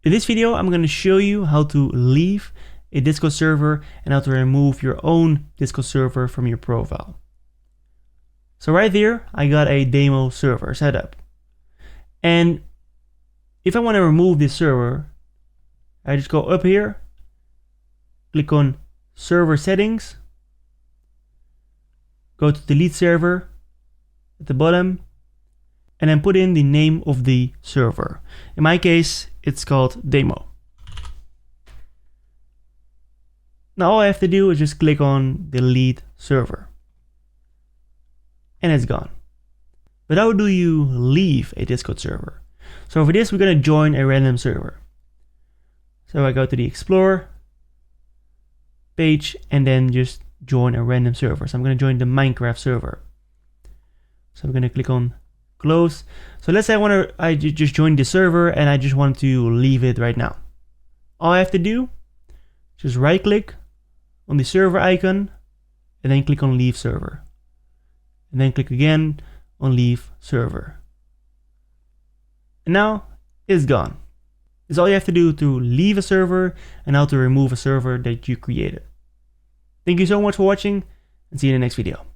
In this video, I'm going to show you how to leave a Discord server and how to remove your own Discord server from your profile. So right there, I got a demo server set up. And if I want to remove this server, I just go up here, click on server settings, go to delete server at the bottom, and then put in the name of the server. In my case, it's called demo. Now all I have to do is just click on delete server. And it's gone. But how do you leave a Discord server? So for this, we're going to join a random server. So I go to the Explorer page and then just join a random server. So I'm going to join the Minecraft server. So I'm going to click on close. So let's say I just joined the server and I just want to leave it right now. All I have to do, just right click on the server icon and then click on leave server. And then click again on leave server. And now it's gone. It's all you have to do to leave a server and how to remove a server that you created. Thank you so much for watching and see you in the next video.